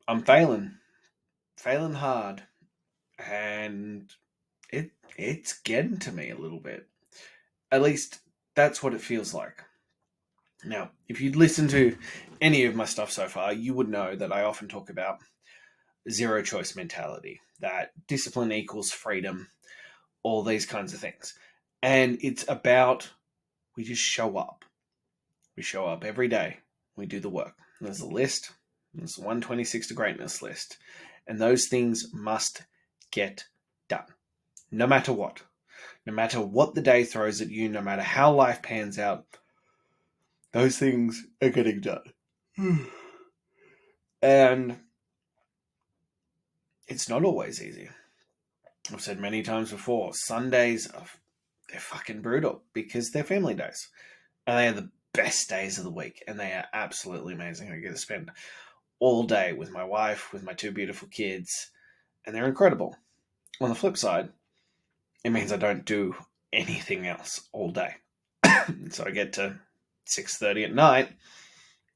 I'm failing hard, and it's getting to me a little bit. At least that's what it feels like. Now, if you'd listened to any of my stuff so far, you would know that I often talk about zero choice mentality, that discipline equals freedom, all these kinds of things. And it's about we just show up. We show up every day. We do the work. There's a list. There's the 126 to greatness list. And those things must get done. No matter what. No matter what the day throws at you, no matter how life pans out, those things are getting done. And it's not always easy. I've said many times before, Sundays they're fucking brutal because they're family days. And they are the best days of the week. And they are absolutely amazing. I get to spend all day with my wife, with my two beautiful kids, and they're incredible. On the flip side, it means I don't do anything else all day. So I get to 6:30 at night,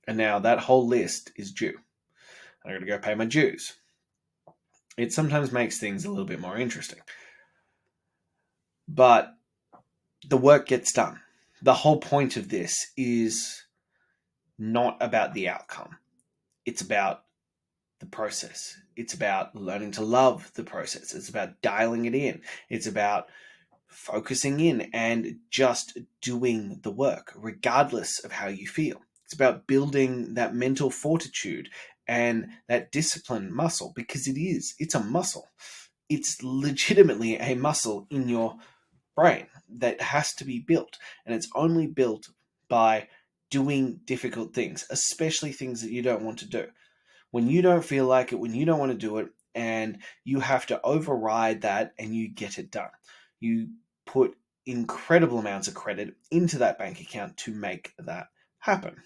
and now that whole list is due. I got to go pay my dues. It sometimes makes things a little bit more interesting. But the work gets done. The whole point of this is not about the outcome. It's about the process. It's about learning to love the process. It's about dialing it in. It's about focusing in and just doing the work, regardless of how you feel. It's about building that mental fortitude and that discipline muscle, because it's a muscle. It's legitimately a muscle in your brain that has to be built. And it's only built by doing difficult things, especially things that you don't want to do. When you don't feel like it, when you don't want to do it, and you have to override that and you get it done. You put incredible amounts of credit into that bank account to make that happen.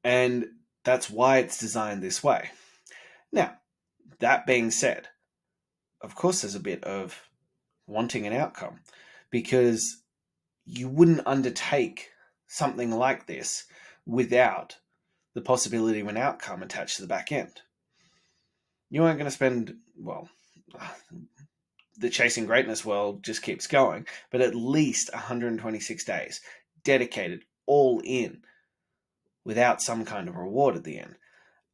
And that's why it's designed this way. Now, that being said, of course, there's a bit of wanting an outcome because you wouldn't undertake something like this without the possibility of an outcome attached to the back end. You aren't going to spend, well, the chasing greatness world just keeps going, but at least 126 days dedicated all in without some kind of reward at the end.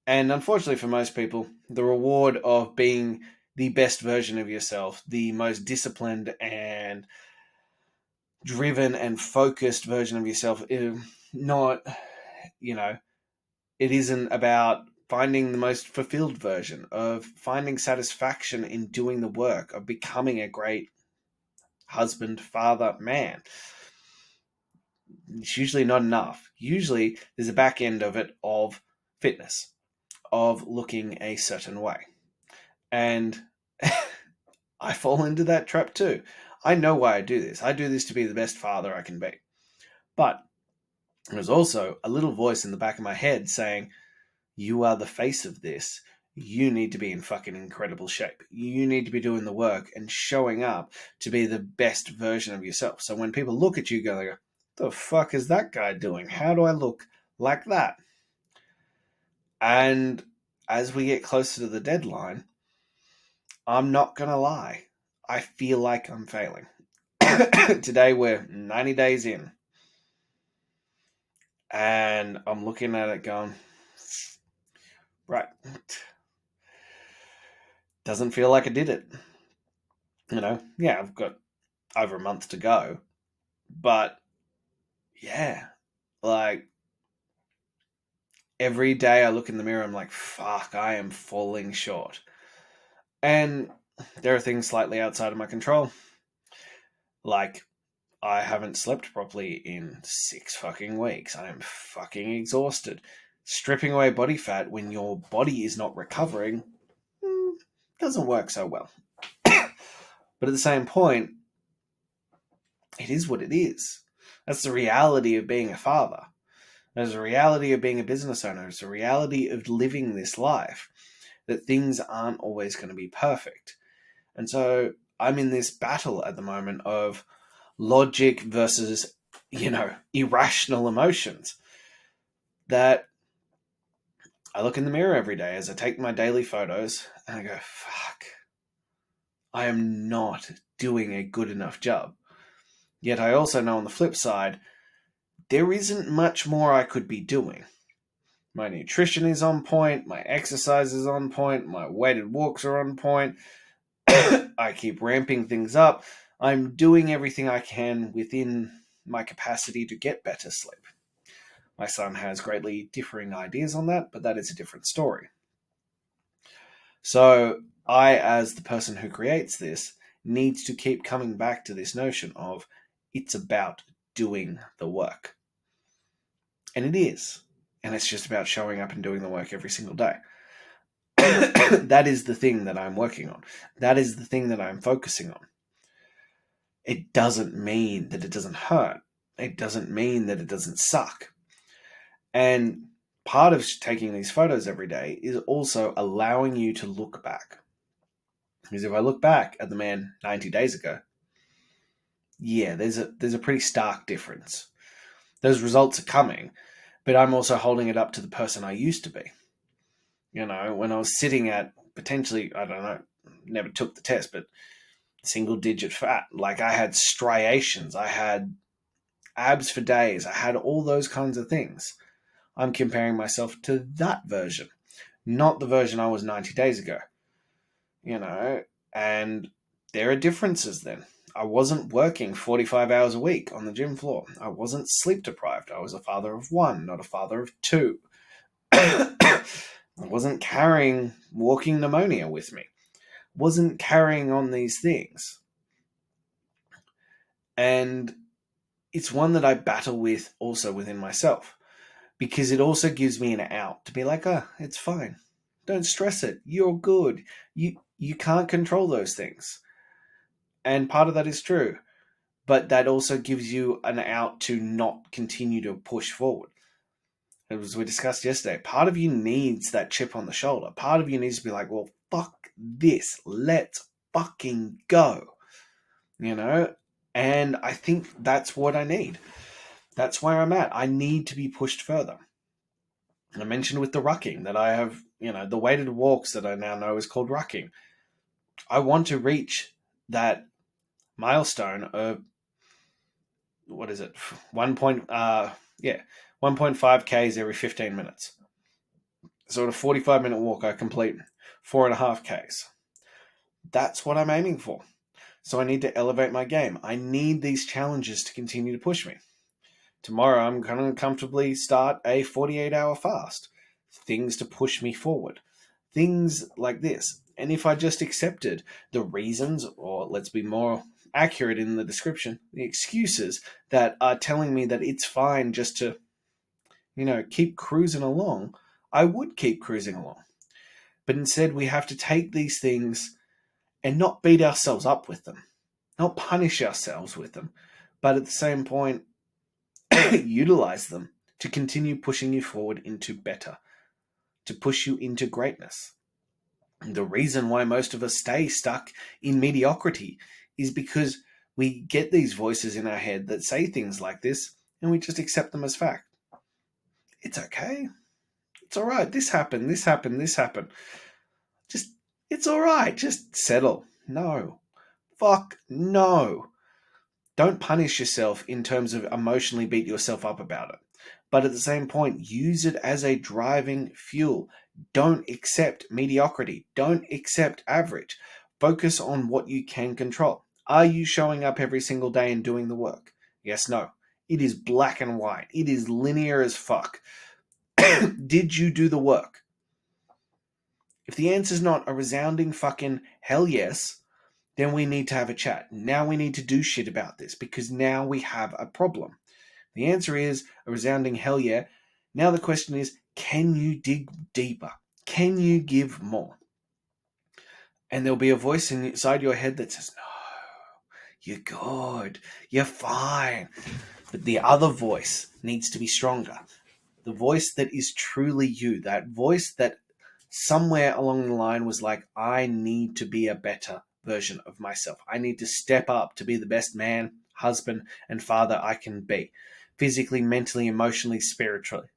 And unfortunately for most people, the reward of being the best version of yourself, the most disciplined and driven and focused version of yourself, is not, it isn't about finding the most fulfilled version, of finding satisfaction in doing the work, of becoming a great husband, father, man. It's usually not enough. Usually there's a back end of it of fitness, of looking a certain way. And I fall into that trap too. I know why I do this. I do this to be the best father I can be. But there's also a little voice in the back of my head saying, you are the face of this. You need to be in fucking incredible shape. You need to be doing the work and showing up to be the best version of yourself. So when people look at you, go, the fuck is that guy doing? How do I look like that? And as we get closer to the deadline, I'm not going to lie. I feel like I'm failing. Today we're 90 days in. And I'm looking at it going, right. Doesn't feel like I did it. Yeah, I've got over a month to go. But yeah, like every day I look in the mirror, I'm like, fuck, I am falling short. And there are things slightly outside of my control. Like, I haven't slept properly in 6 fucking weeks. I am fucking exhausted. Stripping away body fat when your body is not recovering doesn't work so well. But at the same point, it is what it is. That's the reality of being a father. There's a reality of being a business owner. It's a reality of living this life, that things aren't always going to be perfect. And so I'm in this battle at the moment of logic versus, irrational emotions. That I look in the mirror every day as I take my daily photos and I go, fuck, I am not doing a good enough job. Yet I also know on the flip side, there isn't much more I could be doing. My nutrition is on point, my exercise is on point, my weighted walks are on point. I keep ramping things up. I'm doing everything I can within my capacity to get better sleep. My son has greatly differing ideas on that, but that is a different story. So I, as the person who creates this, needs to keep coming back to this notion of it's about doing the work. And it is. And it's just about showing up and doing the work every single day. That is the thing that I'm working on. That is the thing that I'm focusing on. It doesn't mean that it doesn't hurt. It doesn't mean that it doesn't suck. And part of taking these photos every day is also allowing you to look back. Because if I look back at the man 90 days ago, yeah, there's a pretty stark difference. Those results are coming, but I'm also holding it up to the person I used to be. You know, when I was sitting at potentially, I don't know, never took the test, but single digit fat, like I had striations, I had abs for days, I had all those kinds of things. I'm comparing myself to that version, not the version I was 90 days ago. You know, and there are differences then. I wasn't working 45 hours a week on the gym floor. I wasn't sleep deprived. I was a father of one, not a father of two. I wasn't carrying walking pneumonia with me. Wasn't carrying on these things. And it's one that I battle with also within myself, because it also gives me an out to be like, it's fine. Don't stress it. You're good. You can't control those things. And part of that is true. But that also gives you an out to not continue to push forward. As we discussed yesterday, part of you needs that chip on the shoulder. Part of you needs to be like, well, fuck this. Let's fucking go. You know? And I think that's what I need. That's where I'm at. I need to be pushed further. I mentioned with the rucking that I have, the weighted walks that I now know is called rucking. I want to reach that milestone of, what is it? 1.5 Ks every 15 minutes. So at a 45-minute walk, I complete 4.5 Ks. That's what I'm aiming for. So I need to elevate my game. I need these challenges to continue to push me. Tomorrow, I'm going to comfortably start a 48-hour fast. Things to push me forward. Things like this. And if I just accepted the reasons, or let's be more accurate in the description, the excuses that are telling me that it's fine just to, keep cruising along, I would keep cruising along. But instead, we have to take these things and not beat ourselves up with them, not punish ourselves with them, but at the same point, utilize them to continue pushing you forward into better, to push you into greatness. The reason why most of us stay stuck in mediocrity is because we get these voices in our head that say things like this and we just accept them as fact. It's okay. It's all right. This happened. It's all right. Just settle. No. Fuck no. Don't punish yourself in terms of emotionally beat yourself up about it. But at the same point, use it as a driving fuel. Don't accept mediocrity. Don't accept average. Focus on what you can control. Are you showing up every single day and doing the work? Yes, no. It is black and white. It is linear as fuck. Did you do the work? If the answer's not a resounding fucking hell yes, then we need to have a chat. Now we need to do shit about this because now we have a problem. The answer is a resounding hell yeah. Now the question is, can you dig deeper? Can you give more? And there'll be a voice inside your head that says, no, you're good, you're fine. But the other voice needs to be stronger. The voice that is truly you, that voice that somewhere along the line was like, I need to be a better version of myself. I need to step up to be the best man, husband, and father I can be. Physically, mentally, emotionally, spiritually.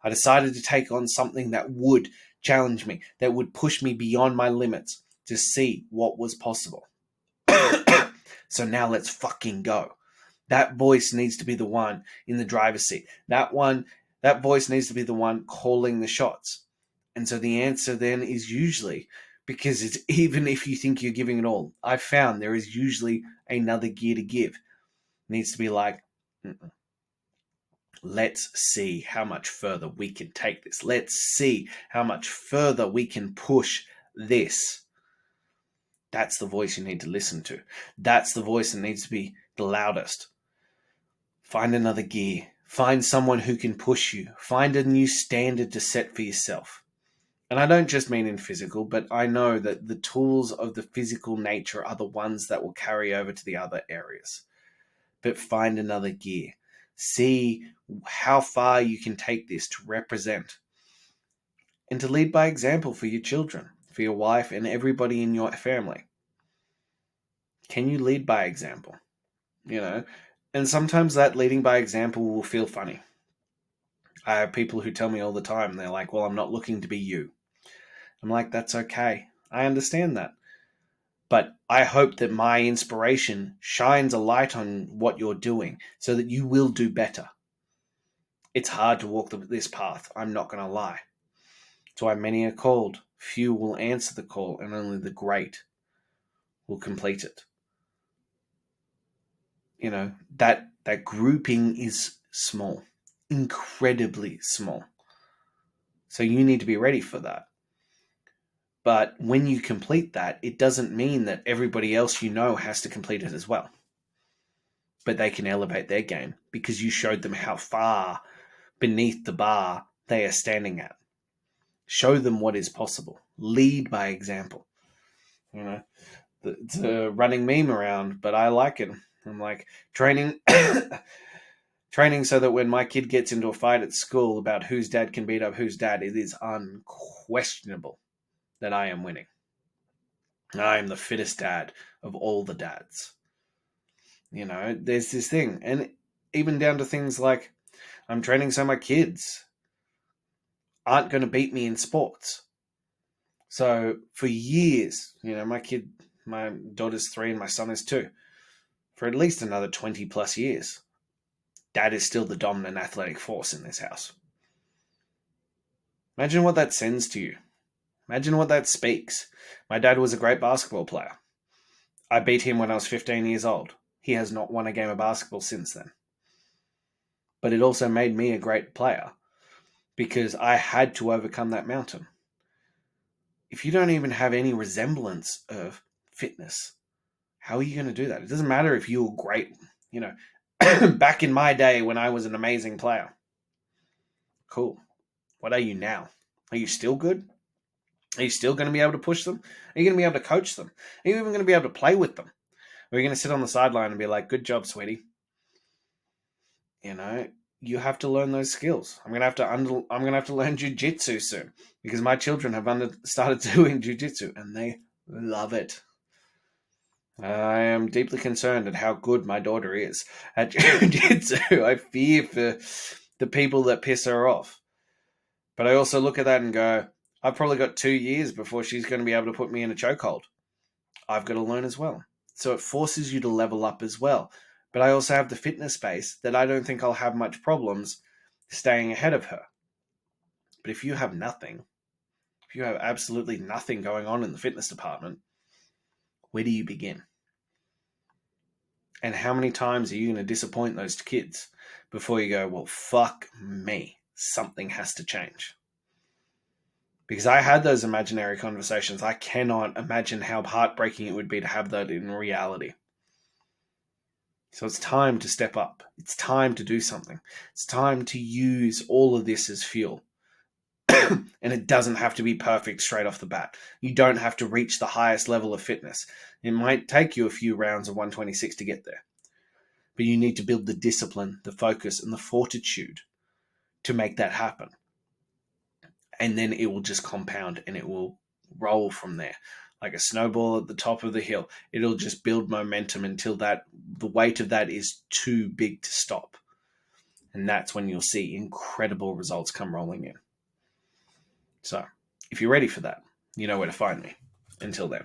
I decided to take on something that would challenge me, that would push me beyond my limits to see what was possible. So now let's fucking go. That voice needs to be the one in the driver's seat. That voice needs to be the one calling the shots. And so the answer then is usually, because it's even if you think you're giving it all, I've found there is usually another gear to give. It needs to be like, let's see how much further we can take this. Let's see how much further we can push this. That's the voice you need to listen to. That's the voice that needs to be the loudest. Find another gear. Find someone who can push you. Find a new standard to set for yourself. And I don't just mean in physical, but I know that the tools of the physical nature are the ones that will carry over to the other areas. But find another gear. See how far you can take this to represent and to lead by example for your children, for your wife, and everybody in your family. Can you lead by example? And sometimes that leading by example will feel funny. I have people who tell me all the time, they're like, well, I'm not looking to be you. I'm like, that's okay. I understand that. But I hope that my inspiration shines a light on what you're doing so that you will do better. It's hard to walk this path, I'm not going to lie. That's why many are called. Few will answer the call, and only the great will complete it. That grouping is small, incredibly small. So you need to be ready for that. But when you complete that, it doesn't mean that everybody else has to complete it as well. But they can elevate their game because you showed them how far beneath the bar they are standing at. Show them what is possible. Lead by example. It's a running meme around, but I like it. I'm like, training so that when my kid gets into a fight at school about whose dad can beat up whose dad, it is unquestionable that I am winning. I am the fittest dad of all the dads. There's this thing. And even down to things like, I'm training so my kids aren't going to beat me in sports. So for years, my daughter's 3 and my son is 2. For at least another 20 plus years, dad is still the dominant athletic force in this house. Imagine what that sends to you. Imagine what that speaks. My dad was a great basketball player. I beat him when I was 15 years old. He has not won a game of basketball since then. But it also made me a great player because I had to overcome that mountain. If you don't even have any resemblance of fitness, how are you going to do that? It doesn't matter if you were great, back in my day when I was an amazing player. Cool. What are you now? Are you still good? Are you still going to be able to push them? Are you going to be able to coach them? Are you even going to be able to play with them? Or are you going to sit on the sideline and be like, good job, sweetie? You have to learn those skills. I'm going to have to learn jiu-jitsu soon because my children have started doing jiu-jitsu and they love it. I am deeply concerned at how good my daughter is at jiu-jitsu. I fear for the people that piss her off. But I also look at that and go, I've probably got 2 years before she's going to be able to put me in a chokehold. I've got to learn as well. So it forces you to level up as well. But I also have the fitness base that I don't think I'll have much problems staying ahead of her. But if you have nothing, if you have absolutely nothing going on in the fitness department, where do you begin? And how many times are you going to disappoint those kids before you go, well, fuck me, something has to change? Because I had those imaginary conversations. I cannot imagine how heartbreaking it would be to have that in reality. So it's time to step up. It's time to do something. It's time to use all of this as fuel. And it doesn't have to be perfect straight off the bat. You don't have to reach the highest level of fitness. It might take you a few rounds of 126 to get there. But you need to build the discipline, the focus, and the fortitude to make that happen. And then it will just compound and it will roll from there. Like a snowball at the top of the hill. It'll just build momentum until the weight of that is too big to stop. And that's when you'll see incredible results come rolling in. So, if you're ready for that, you know where to find me. Until then.